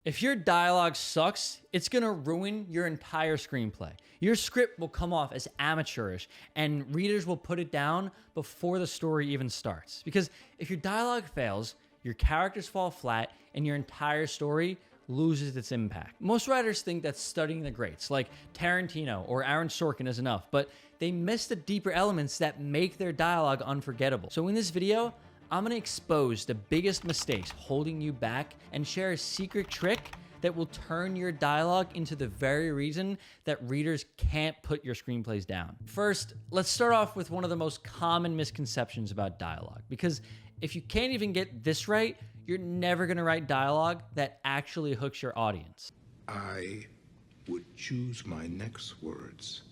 If your dialogue sucks, it's gonna ruin your entire screenplay. Your script will come off as amateurish, and readers will put it down before the story even starts. Because if your dialogue fails, your characters fall flat, and your entire story loses its impact. Most writers think that studying the greats, like Tarantino or Aaron Sorkin, is enough, but they miss the deeper elements that make their dialogue unforgettable. So in this video, I'm gonna expose the biggest mistakes holding you back and share a secret trick that will turn your dialogue into the very reason that readers can't put your screenplays down. First, let's start off with one of the most common misconceptions about dialogue, because if you can't even get this right, you're never gonna write dialogue that actually hooks your audience. I would choose my next words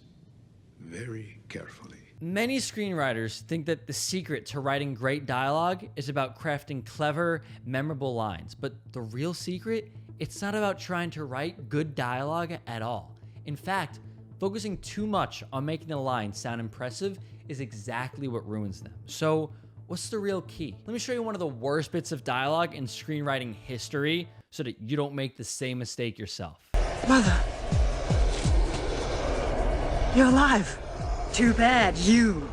very carefully. Many screenwriters think that the secret to writing great dialogue is about crafting clever, memorable lines. But the real secret, it's not about trying to write good dialogue at all. In fact, focusing too much on making the lines sound impressive is exactly what ruins them. So, what's the real key? Let me show you one of the worst bits of dialogue in screenwriting history so that you don't make the same mistake yourself. Mother, you're alive. Too bad you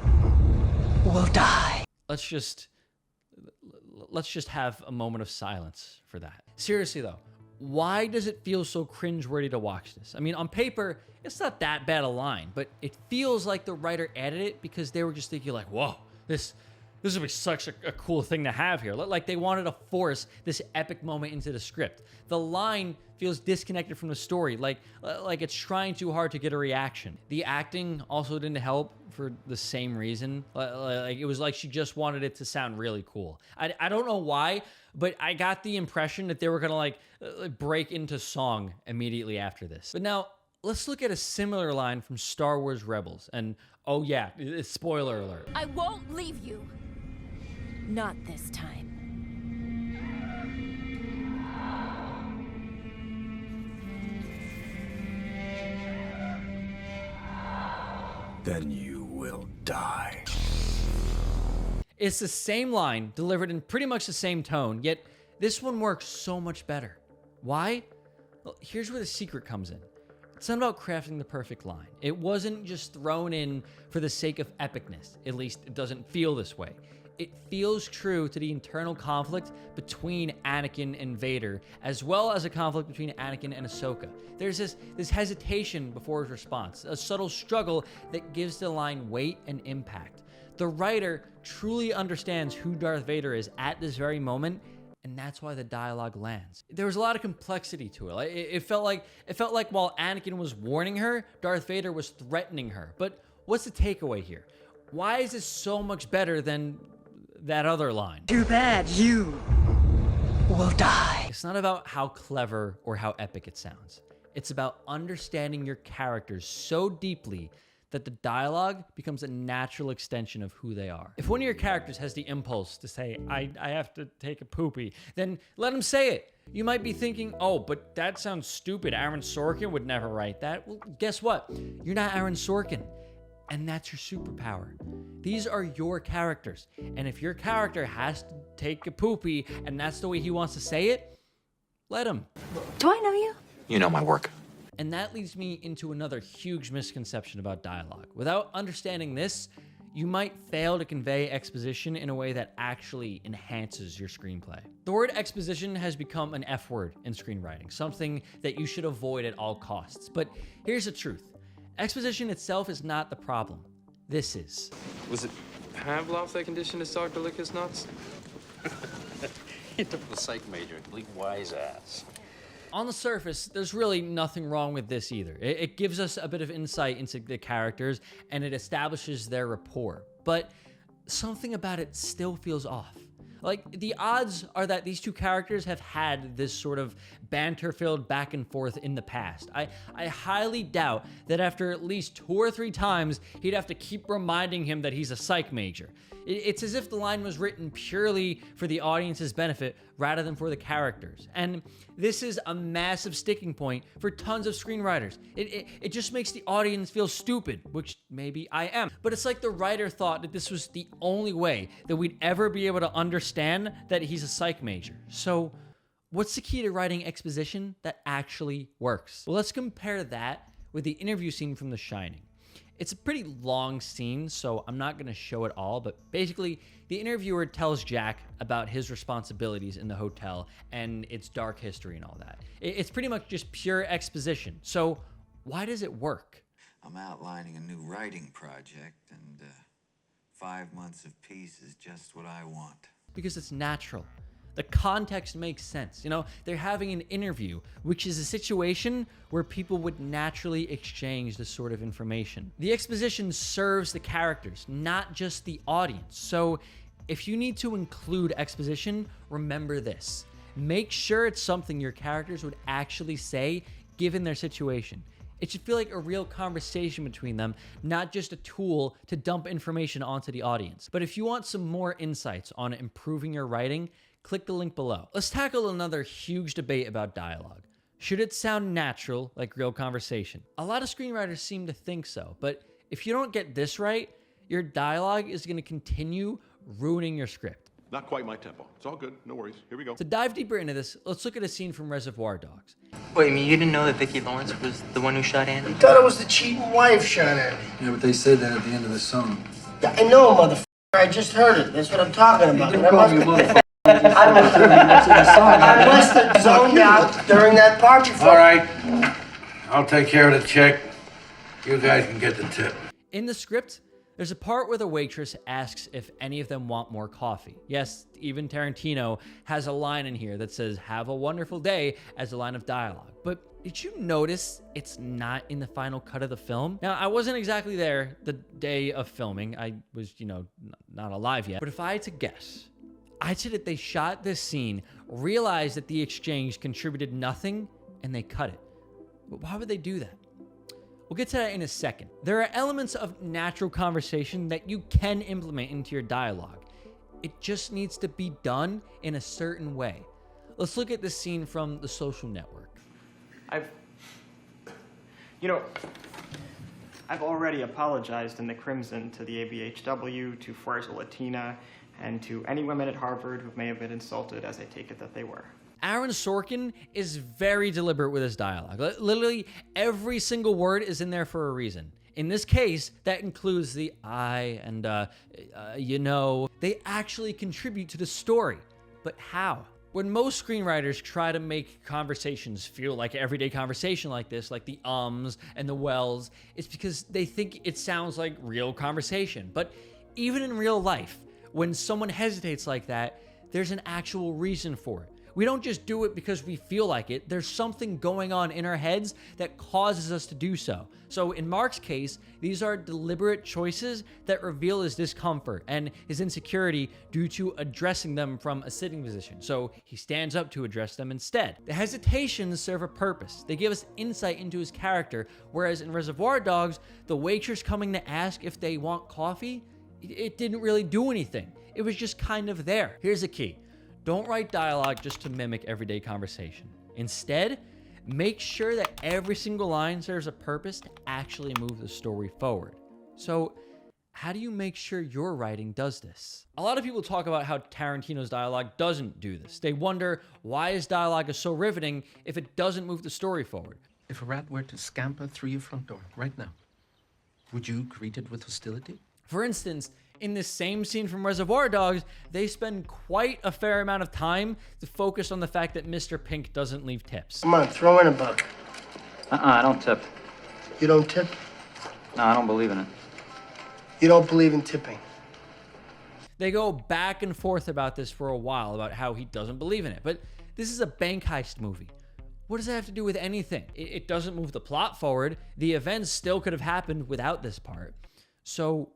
will die. Let's just have a moment of silence for that. Seriously though, why does it feel so cringeworthy to watch this? I mean, on paper, it's not that bad a line, but it feels like the writer added it because they were just thinking like, whoa, this would be such a cool thing to have here. Like they wanted to force this epic moment into the script. The line feels disconnected from the story, like it's trying too hard to get a reaction. The acting also didn't help for the same reason. Like it was like she just wanted it to sound really cool. I don't know why, but I got the impression that they were gonna break into song immediately after this. But now, let's look at a similar line from Star Wars Rebels. And oh yeah, spoiler alert. I won't leave you. Not this time. Then you will die. It's the same line delivered in pretty much the same tone, yet this one works so much better. Why? Well, here's where the secret comes in. It's not about crafting the perfect line. It wasn't just thrown in for the sake of epicness. At least it doesn't feel this way. It feels true to the internal conflict between Anakin and Vader, as well as a conflict between Anakin and Ahsoka. There's this hesitation before his response, a subtle struggle that gives the line weight and impact. The writer truly understands who Darth Vader is at this very moment, and that's why the dialogue lands. There was a lot of complexity to it. It felt like while Anakin was warning her, Darth Vader was threatening her. But what's the takeaway here? Why is this so much better than that other line? Too bad you will die. It's not about how clever or how epic it sounds. It's about understanding your characters so deeply that the dialogue becomes a natural extension of who they are. If one of your characters has the impulse to say, I have to take a poopy, then let him say it. You might be thinking, oh, but that sounds stupid. Aaron Sorkin would never write that. Well, guess what? You're not Aaron Sorkin. And that's your superpower. These are your characters. And if your character has to take a poopy and that's the way he wants to say it, let him. Do I know you? You know my work. And that leads me into another huge misconception about dialogue. Without understanding this, you might fail to convey exposition in a way that actually enhances your screenplay. The word exposition has become an F word in screenwriting, something that you should avoid at all costs. But here's the truth. Exposition itself is not the problem. This is. Was it Pavlov that conditioned his dog to lick his nuts? You took the psych major, complete wise ass. On the surface, there's really nothing wrong with this either. It gives us a bit of insight into the characters and it establishes their rapport. But something about it still feels off. Like, the odds are that these two characters have had this sort of banter-filled back and forth in the past. I highly doubt that after at least 2 or 3 times, he'd have to keep reminding him that he's a psych major. It's as if the line was written purely for the audience's benefit rather than for the characters. And this is a massive sticking point for tons of screenwriters. It just makes the audience feel stupid, which maybe I am. But it's like the writer thought that this was the only way that we'd ever be able to understand that he's a psych major. So what's the key to writing exposition that actually works? Well, let's compare that with the interview scene from The Shining. It's a pretty long scene, so I'm not going to show it all, but basically, the interviewer tells Jack about his responsibilities in the hotel and its dark history and all that. It's pretty much just pure exposition. So why does it work? I'm outlining a new writing project, and 5 months of peace is just what I want. Because it's natural. The context makes sense. You know, they're having an interview, which is a situation where people would naturally exchange this sort of information. The exposition serves the characters, not just the audience. So if you need to include exposition, remember this. Make sure it's something your characters would actually say given their situation. It should feel like a real conversation between them, not just a tool to dump information onto the audience. But if you want some more insights on improving your writing, click the link below. Let's tackle another huge debate about dialogue. Should it sound natural, like real conversation? A lot of screenwriters seem to think so, but if you don't get this right, your dialogue is going to continue ruining your script. Not quite my tempo. It's all good. No worries. Here we go. To dive deeper into this, let's look at a scene from Reservoir Dogs. Wait, I mean, you didn't know that Vicki Lawrence was the one who shot Andy? I thought it was the cheating wife shot at me. Yeah, but they said that at the end of the song. Yeah, I know, motherfucker. I just heard it. That's what I'm talking about. Don't call me a motherfucker. I must have zoned out during that part before. All right. I'll take care of the check. You guys can get the tip. In the script, there's a part where the waitress asks if any of them want more coffee. Yes, even Tarantino has a line in here that says, "Have a wonderful day," as a line of dialogue. But did you notice it's not in the final cut of the film? Now, I wasn't exactly there the day of filming. I was, not alive yet. But if I had to guess, I'd say that they shot this scene, realized that the exchange contributed nothing, and they cut it. But why would they do that? We'll get to that in a second. There are elements of natural conversation that you can implement into your dialogue. It just needs to be done in a certain way. Let's look at this scene from The Social Network. I've already apologized in the Crimson to the ABHW, to Fuerza Latina, and to any women at Harvard who may have been insulted, as I take it that they were. Aaron Sorkin is very deliberate with his dialogue. Literally every single word is in there for a reason. In this case, that includes the I and, They actually contribute to the story. But how? When most screenwriters try to make conversations feel like everyday conversation like this, like the ums and the wells, it's because they think it sounds like real conversation. But even in real life, when someone hesitates like that, there's an actual reason for it. We don't just do it because we feel like it. There's something going on in our heads that causes us to do so. So in Mark's case, these are deliberate choices that reveal his discomfort and his insecurity due to addressing them from a sitting position. So he stands up to address them instead. The hesitations serve a purpose. They give us insight into his character, whereas in Reservoir Dogs, the waitress coming to ask if they want coffee, it didn't really do anything. It was just kind of there. Here's the key. Don't write dialogue just to mimic everyday conversation. Instead, make sure that every single line serves a purpose to actually move the story forward. So, how do you make sure your writing does this? A lot of people talk about how Tarantino's dialogue doesn't do this. They wonder why his dialogue is so riveting if it doesn't move the story forward. If a rat were to scamper through your front door right now, would you greet it with hostility? For instance, in this same scene from Reservoir Dogs, they spend quite a fair amount of time to focus on the fact that Mr. Pink doesn't leave tips. Come on, throw in a buck. I don't tip. You don't tip? No, I don't believe in it. You don't believe in tipping? They go back and forth about this for a while, about how he doesn't believe in it. But this is a bank heist movie. What does that have to do with anything? It doesn't move the plot forward. The events still could have happened without this part. So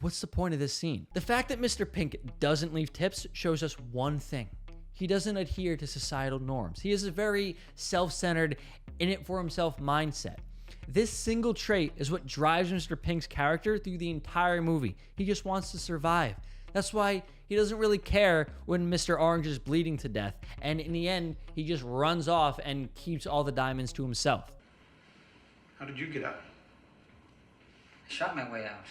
what's the point of this scene? The fact that Mr. Pink doesn't leave tips shows us one thing. He doesn't adhere to societal norms. He has a very self-centered, in-it-for-himself mindset. This single trait is what drives Mr. Pink's character through the entire movie. He just wants to survive. That's why he doesn't really care when Mr. Orange is bleeding to death. And in the end, he just runs off and keeps all the diamonds to himself. How did you get out? I shot my way out.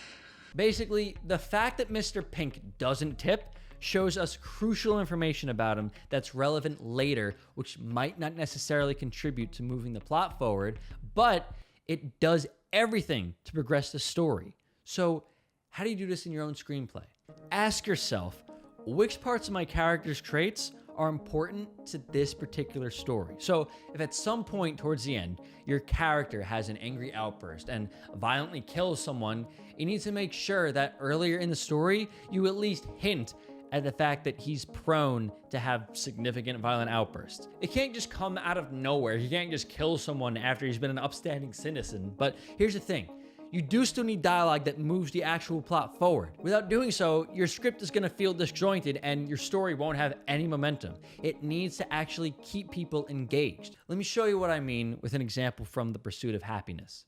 Basically, the fact that Mr. Pink doesn't tip shows us crucial information about him that's relevant later, which might not necessarily contribute to moving the plot forward, but it does everything to progress the story. So, how do you do this in your own screenplay? Ask yourself, which parts of my character's traits are important to this particular story? So if at some point towards the end, your character has an angry outburst and violently kills someone, you need to make sure that earlier in the story, you at least hint at the fact that he's prone to have significant violent outbursts. It can't just come out of nowhere. You can't just kill someone after he's been an upstanding citizen. But here's the thing. You do still need dialogue that moves the actual plot forward. Without doing so, your script is gonna feel disjointed and your story won't have any momentum. It needs to actually keep people engaged. Let me show you what I mean with an example from The Pursuit of Happiness.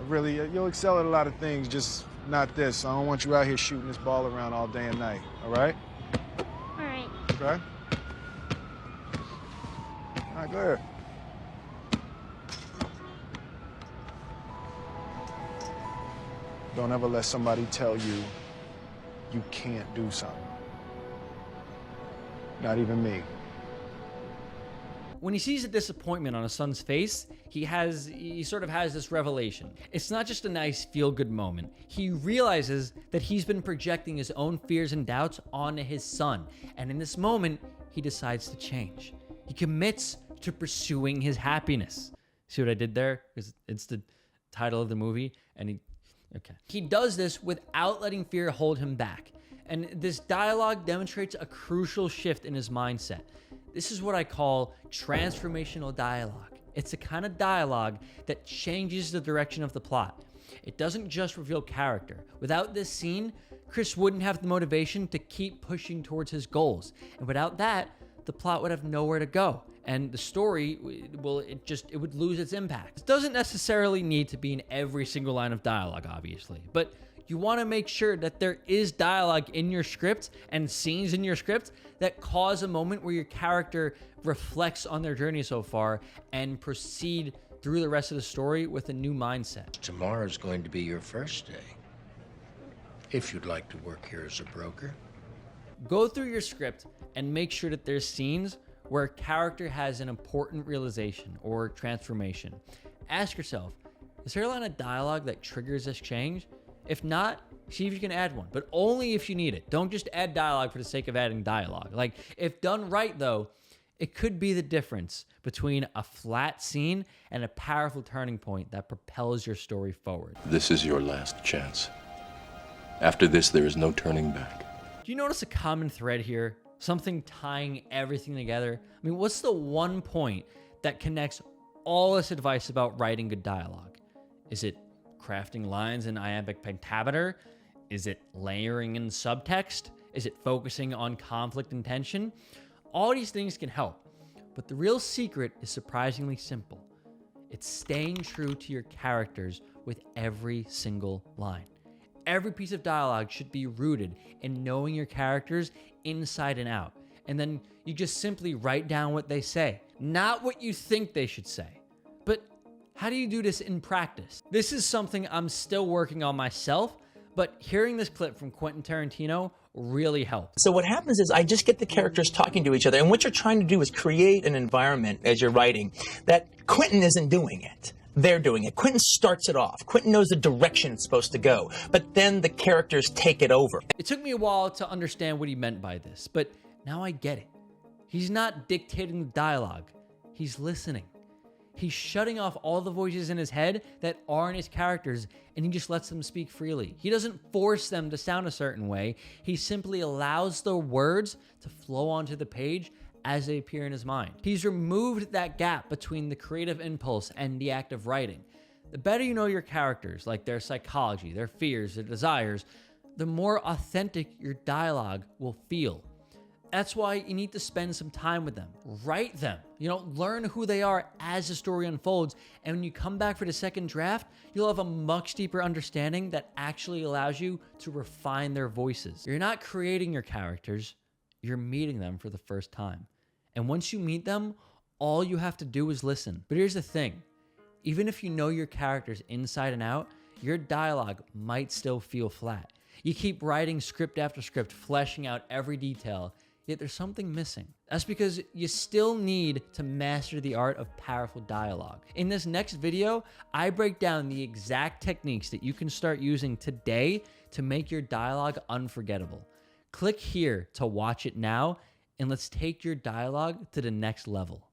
Really, you'll excel at a lot of things, just not this. I don't want you out here shooting this ball around all day and night, all right? All right. Okay? All right, go ahead. Don't ever let somebody tell you you can't do something. Not even me. When he sees the disappointment on his son's face, he sort of has this revelation. It's not just a nice feel-good moment. He realizes that he's been projecting his own fears and doubts onto his son. And in this moment, he decides to change. He commits to pursuing his happiness. See what I did there? Because it's the title of the movie, and he does this without letting fear hold him back. And this dialogue demonstrates a crucial shift in his mindset. This is what I call transformational dialogue. It's a kind of dialogue that changes the direction of the plot. It doesn't just reveal character. Without this scene, Chris wouldn't have the motivation to keep pushing towards his goals. And without that, the plot would have nowhere to go. And the story, it would lose its impact. It doesn't necessarily need to be in every single line of dialogue, obviously, but you want to make sure that there is dialogue in your script and scenes in your script that cause a moment where your character reflects on their journey so far and proceed through the rest of the story with a new mindset. Tomorrow's going to be your first day. If you'd like to work here as a broker. Go through your script and make sure that there's scenes where a character has an important realization or transformation. Ask yourself, is there a line of dialogue that triggers this change? If not, see if you can add one, but only if you need it. Don't just add dialogue for the sake of adding dialogue. Like, if done right though, it could be the difference between a flat scene and a powerful turning point that propels your story forward. This is your last chance. After this, there is no turning back. Do you notice a common thread here? Something tying everything together? I mean, what's the one point that connects all this advice about writing good dialogue? Is it crafting lines in iambic pentameter? Is it layering in subtext? Is it focusing on conflict and tension? All these things can help, but the real secret is surprisingly simple. It's staying true to your characters with every single line. Every piece of dialogue should be rooted in knowing your characters inside and out. And then you just simply write down what they say, not what you think they should say. But how do you do this in practice? This is something I'm still working on myself, but hearing this clip from Quentin Tarantino really helped. So what happens is I just get the characters talking to each other, and what you're trying to do is create an environment as you're writing that Quentin isn't doing it. They're doing it. Quentin starts it off. Quentin knows the direction it's supposed to go, but then the characters take it over. It took me a while to understand what he meant by this, but now I get it. He's not dictating the dialogue. He's listening. He's shutting off all the voices in his head that aren't his characters, and he just lets them speak freely. He doesn't force them to sound a certain way. He simply allows the words to flow onto the page as they appear in his mind. He's removed that gap between the creative impulse and the act of writing. The better you know your characters, like their psychology, their fears, their desires, the more authentic your dialogue will feel. That's why you need to spend some time with them. Write them. Learn who they are as the story unfolds. And when you come back for the second draft, you'll have a much deeper understanding that actually allows you to refine their voices. You're not creating your characters, you're meeting them for the first time. And once you meet them, all you have to do is listen. But here's the thing. Even if you know your characters inside and out, your dialogue might still feel flat. You keep writing script after script, fleshing out every detail, yet there's something missing. That's because you still need to master the art of powerful dialogue. In this next video, I break down the exact techniques that you can start using today to make your dialogue unforgettable. Click here to watch it now, and let's take your dialogue to the next level.